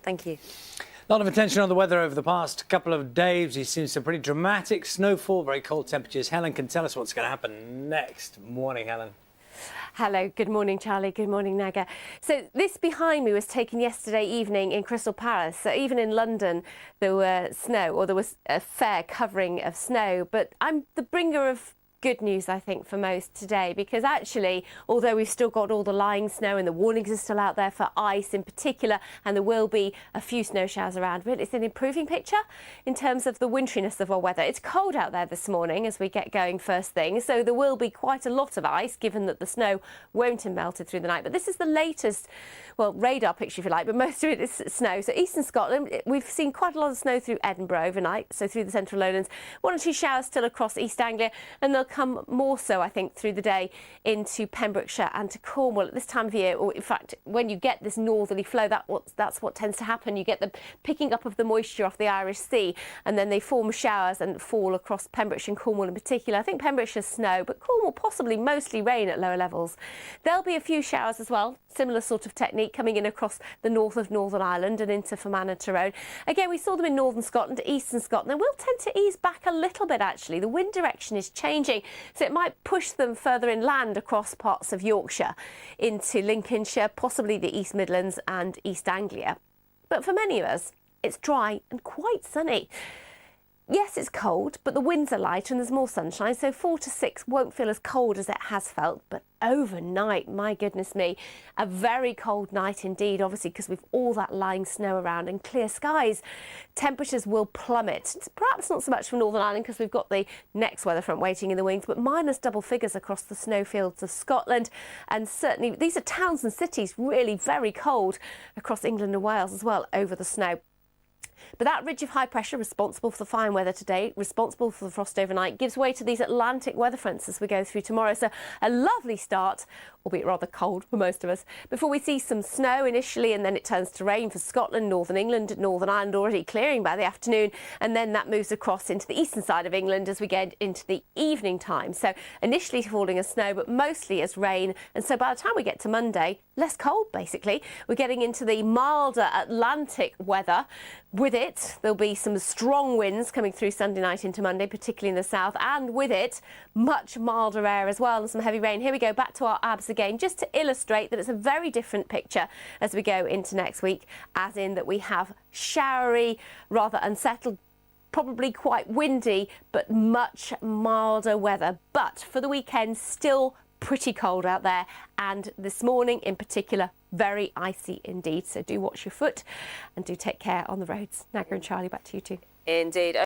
Thank you. A lot of attention on the weather over the past couple of days. We've seen some pretty dramatic snowfall, very cold temperatures. Helen can tell us what's going to happen next. Morning, Helen. Hello, good morning, Charlie. Good morning, Naga. So this behind me was taken yesterday evening in Crystal Palace. So even in London, there were snow, or there was a fair covering of snow. But I'm the bringer of good news, I think, for most today, because actually, although we've still got all the lying snow and the warnings are still out there for ice in particular, and there will be a few snow showers around, but it's an improving picture in terms of the winteriness of our weather. It's cold out there this morning as we get going first thing, so there will be quite a lot of ice, given that the snow won't have melted through the night. But this is the latest, well, radar picture, if you like, but most of it is snow. So eastern Scotland, we've seen quite a lot of snow through Edinburgh overnight, so through the central lowlands. 1 or 2 showers still across East Anglia, and they'll come more so, I think, through the day into Pembrokeshire and to Cornwall at this time of year. Or in fact, when you get this northerly flow, that's what tends to happen. You get the picking up of the moisture off the Irish Sea, and then they form showers and fall across Pembrokeshire and Cornwall in particular. I think Pembrokeshire's snow, but Cornwall possibly mostly rain at lower levels. There'll be a few showers as well, similar sort of technique coming in across the north of Northern Ireland and into Fermanagh and Tyrone. Again, we saw them in northern Scotland, eastern Scotland. They will tend to ease back a little bit, actually. The wind direction is changing, so it might push them further inland across parts of Yorkshire into Lincolnshire, possibly the East Midlands and East Anglia. But for many of us, it's dry and quite sunny. Yes, it's cold, but the winds are light and there's more sunshine, so 4 to 6 won't feel as cold as it has felt. But overnight, my goodness me, a very cold night indeed, obviously, because we've all that lying snow around and clear skies. Temperatures will plummet. It's perhaps not so much for Northern Ireland because we've got the next weather front waiting in the wings, but minus double figures across the snowfields of Scotland. And certainly these are towns and cities really very cold across England and Wales as well over the snow. But that ridge of high pressure responsible for the fine weather today, responsible for the frost overnight, gives way to these Atlantic weather fronts as we go through tomorrow. So a lovely start, albeit rather cold for most of us, before we see some snow initially, and then it turns to rain for Scotland, Northern England, Northern Ireland already clearing by the afternoon, and then that moves across into the eastern side of England as we get into the evening time. So initially falling as snow, but mostly as rain. And so by the time we get to Monday, less cold basically. We're getting into the milder Atlantic weather. With it, there'll be some strong winds coming through Sunday night into Monday, particularly in the south, and with it, much milder air as well and some heavy rain. Here we go, back to our abs again, just to illustrate that it's a very different picture as we go into next week, as in that we have showery, rather unsettled, probably quite windy, but much milder weather. But for the weekend, still pretty cold out there, and this morning in particular, very icy indeed. So do watch your foot and do take care on the roads. Naga and Charlie, back to you two. Indeed.